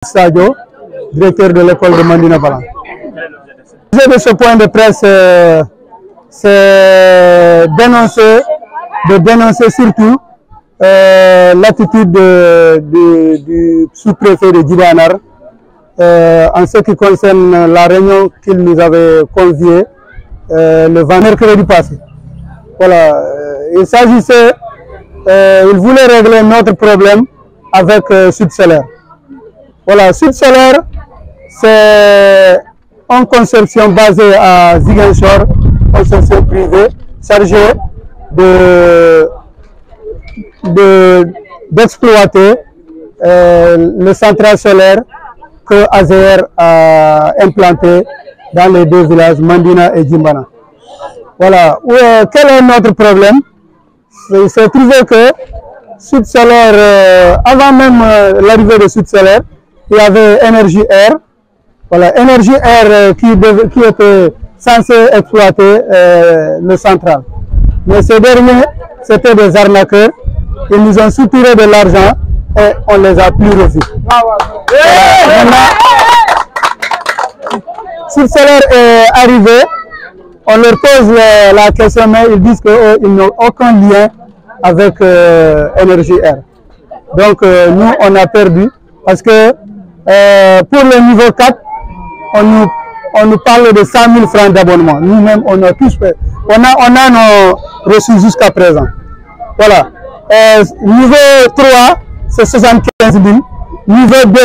Sadio, directeur de l'école de Mandina Balan. L'objet de ce point de presse, c'est de dénoncer surtout l'attitude du sous-préfet de Djibanar en ce qui concerne la réunion qu'il nous avait conviée le mercredi passé. Voilà, il s'agissait, il voulait régler notre problème avec Sud Solaire. Voilà, Sud Solaire, c'est une consortium basée à Ziguinchor, consortium privé, chargé d'exploiter le central solaire que AZR a implanté dans les deux villages, Mandina et Djimbana. Voilà, quel est notre problème? Il s'est trouvé que Sud Solaire, avant même l'arrivée de Sud Solaire, il y avait Énergie Air. Voilà, Énergie Air qui était censé exploiter le central. Mais ces derniers, c'était des arnaqueurs. Ils nous ont soutiré de l'argent et on les a plus reçus. Sud Solaire est arrivé, on leur pose la question, mais ils disent qu'ils n'ont aucun lien avec Énergie Air. Donc nous, on a perdu parce que pour le niveau 4, on nous parle de 100 000 francs d'abonnement. Nous-mêmes, on a tous fait. On a nos reçus jusqu'à présent. Voilà. Niveau 3, c'est 75 000. Niveau 2,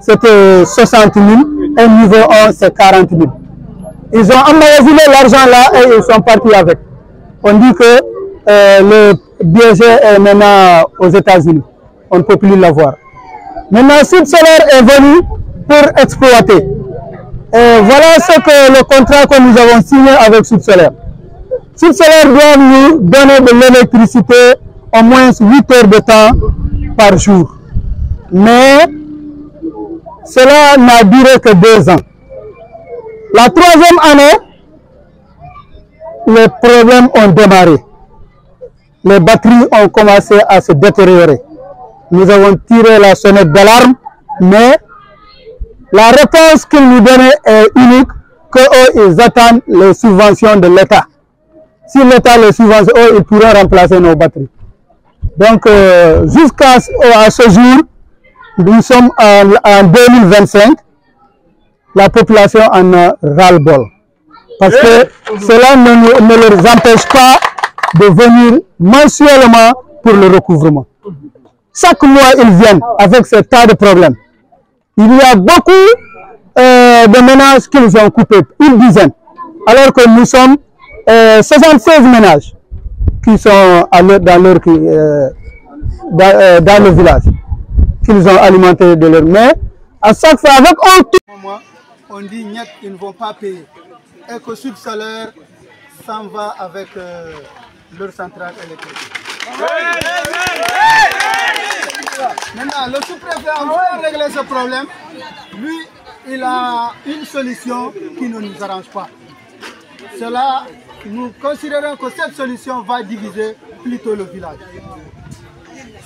c'était 60 000. Et niveau 1, c'est 40 000. Ils ont emmagasiné l'argent là et ils sont partis avec. On dit que le BG est maintenant aux États-Unis. On ne peut plus l'avoir. Maintenant, Sud Solaire est venu pour exploiter. Et voilà ce que le contrat que nous avons signé avec Sud Solaire. Sud Solaire doit nous donner de l'électricité au moins 8 heures de temps par jour. Mais cela n'a duré que 2 ans. La 3e année, les problèmes ont démarré. Les batteries ont commencé à se détériorer. Nous avons tiré la sonnette d'alarme, mais la réponse qu'ils nous donnaient est unique, qu'ils attendent les subventions de l'État. Si l'État les subventionne, ils pourront remplacer nos batteries. Donc, jusqu'à ce jour, nous sommes en 2025, la population en a ras-le-bol. Parce que cela ne leur empêche pas de venir mensuellement pour le recouvrement. Chaque mois, ils viennent avec ce tas de problèmes. Il y a beaucoup de ménages qu'ils ont coupés, une dizaine. Alors que nous sommes 76 ménages qui sont dans le village, qu'ils ont alimenté de leur main. À chaque fois, avec on dit niet, ils ne vont pas payer. Et que Sud Solaire s'en va avec leur centrale électrique. Maintenant, le sous-préfet, en voulant régler ce problème, lui, il a une solution qui ne nous arrange pas. Cela, nous considérons que cette solution va diviser plutôt le village.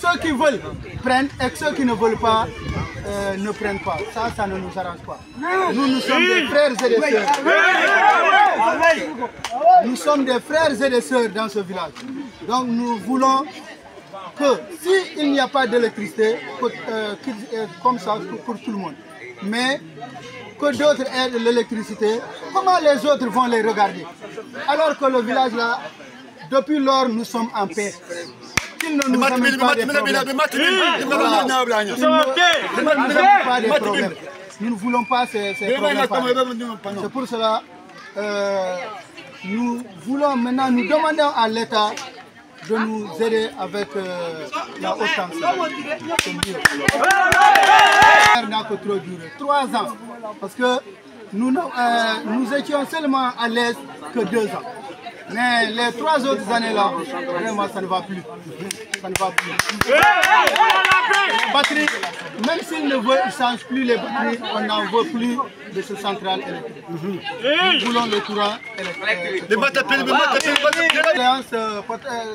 Ceux qui veulent prennent et ceux qui ne veulent pas ne prennent pas. Ça ne nous arrange pas. Nous sommes des frères et des sœurs. Nous sommes des frères et des sœurs dans ce village. Donc nous voulons que s'il n'y a pas d'électricité, comme ça pour tout le monde, mais que d'autres aient de l'électricité, comment les autres vont les regarder? Alors que le village là, depuis lors, nous sommes en paix. Qu'ils ne nous amènent pas des problèmes. Nous ne voulons pas ces problèmes. C'est pour cela nous voulons maintenant, nous demandons à l'État de nous aider avec la haute tension. Ça n'a que trop duré, 3 ans, parce que nous étions seulement à l'aise que 2 ans. Mais les 3 autres années-là, vraiment, ça ne va plus. Ça ne va plus. Les batteries, même s'ils ne changent plus les batteries, on n'en veut plus de ce central électrique. Nous voulons le courant électrique.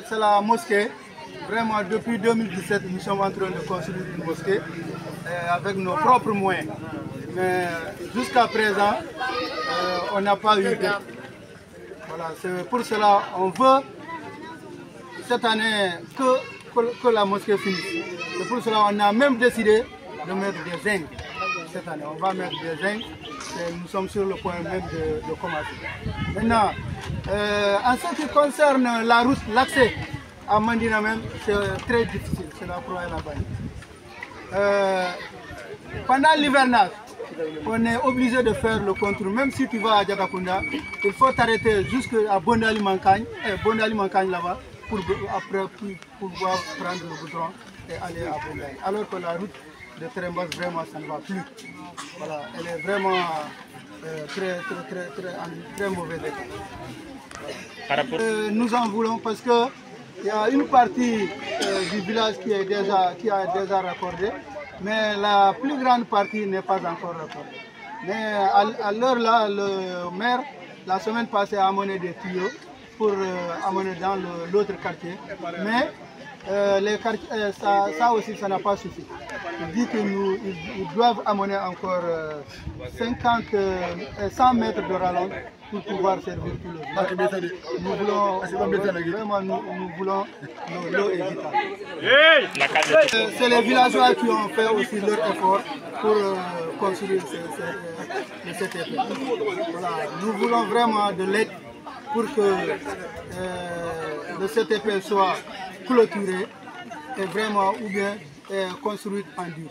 C'est la mosquée. Vraiment, depuis 2017, nous sommes en train de construire une mosquée. avec nos propres moyens. Mais jusqu'à présent, on n'a pas eu d'aide. Voilà, c'est pour cela qu'on veut cette année que la mosquée finisse. C'est pour cela qu'on a même décidé de mettre des zincs cette année. On va mettre des zincs et nous sommes sur le point même de commencer. Maintenant, en ce qui concerne la route, l'accès à Mandina même, c'est très difficile, c'est la Croix et la Banni. Pendant l'hivernage, on est obligé de faire le contour. Même si tu vas à Djakakunda, il faut t'arrêter jusqu'à Bondali Mankagne là-bas pour pouvoir prendre le goudron et aller à Bondali. Alors que la route de Terembas, vraiment, ça ne va plus. Voilà, elle est vraiment très mauvaise état. Nous en voulons parce que il y a une partie du village qui a déjà raccordé, mais la plus grande partie n'est pas encore raccordée. Mais à l'heure là, le maire, la semaine passée, a amené des tuyaux pour amener dans l'autre quartier. Mais les quartiers, ça aussi, ça n'a pas suffi. Il dit qu'ils doivent amener encore 100 mètres de rallonge pour pouvoir servir tout le monde. Nous voulons vraiment, nous voulons l'eau et vitale. C'est les villageois qui ont fait aussi leur effort pour construire le CTP. Voilà. Nous voulons vraiment de l'aide pour que le CTP soit clôturé et vraiment ou bien construit en dur.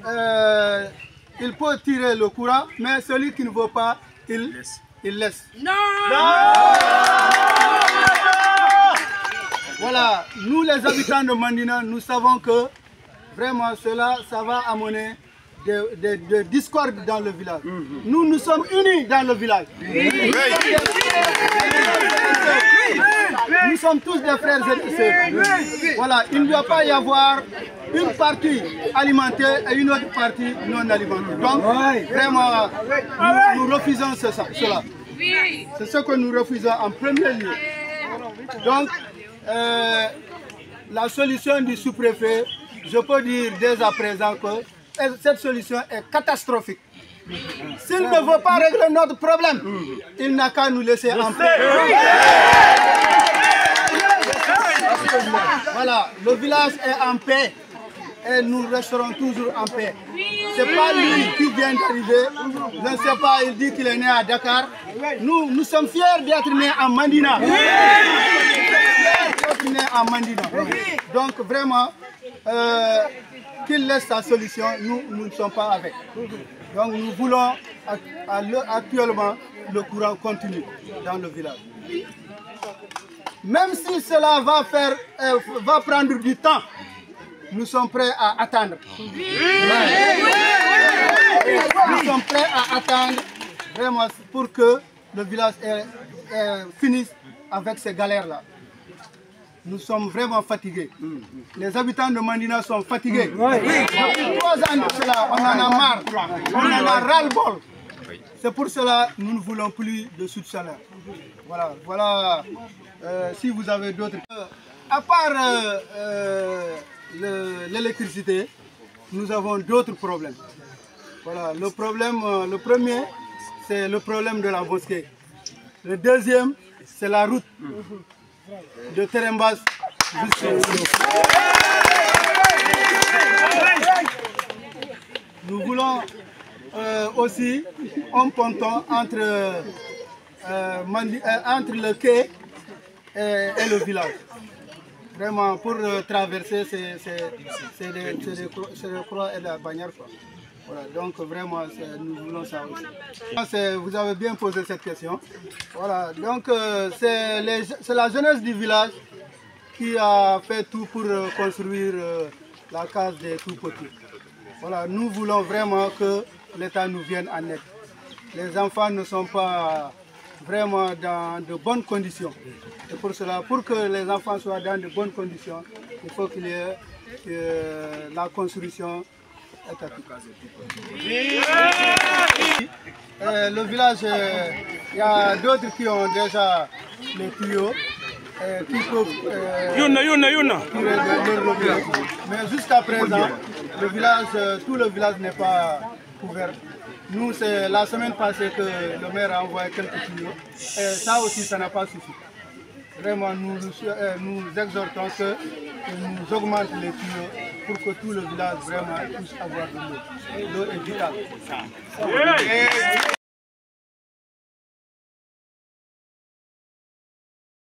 Voilà. Il peut tirer le courant, mais celui qui ne veut pas, il laisse. Non! Voilà, nous les habitants de Mandina, nous savons que vraiment ça va amener de discorde dans le village. Nous sommes unis dans le village. Nous sommes tous des frères et des sœurs. Voilà, il ne doit pas y avoir une partie alimentée et une autre partie non alimentée. Donc, vraiment, nous refusons cela. C'est ce que nous refusons en premier lieu. Donc, la solution du sous-préfet, je peux dire dès à présent que cette solution est catastrophique. S'il ne veut pas régler notre problème, il n'a qu'à nous laisser en paix. Voilà, le village est en paix et nous resterons toujours en paix. Ce n'est pas lui qui vient d'arriver, je ne sais pas, il dit qu'il est né à Dakar. Nous sommes fiers d'être nés en Mandina. Donc vraiment, qu'il laisse sa solution, nous ne sommes pas avec. Donc nous voulons actuellement le courant continue dans le village. Même si cela va prendre du temps, nous sommes prêts à attendre. Nous sommes prêts à attendre vraiment pour que le village finisse avec ces galères-là. Nous sommes vraiment fatigués. Les habitants de Mandina sont fatigués. Depuis 3 ans de cela, on en a marre. On en a ras-le-bol. C'est pour cela que nous ne voulons plus de sous-salaire. Voilà. Si vous avez d'autres... à part l'électricité, nous avons d'autres problèmes. Voilà, le premier, c'est le problème de la mosquée. Le deuxième, c'est la route de Terembas jusqu'à... Nous voulons aussi un ponton entre le quai et le village. Vraiment, pour traverser ces croix et la bannière. Voilà, donc vraiment, nous voulons ça aussi. Vous avez bien posé cette question. Voilà, donc c'est la jeunesse du village qui a fait tout pour construire la case des tout-petits. Voilà, nous voulons vraiment que l'État nous vienne en aide. Les enfants ne sont pas vraiment dans de bonnes conditions. Et pour cela, pour que les enfants soient dans de bonnes conditions, il faut qu'il y ait la construction étatique. Le village, il y a d'autres qui ont déjà les tuyaux. qui peuvent mais jusqu'à présent, le village, tout le village n'est pas couvert. Nous, c'est la semaine passée que le maire a envoyé quelques tuyaux. Et ça aussi, ça n'a pas suffi. Vraiment, nous exhortons que nous augmente les tuyaux pour que tout le village vraiment puisse avoir de l'eau. L'eau est vitale.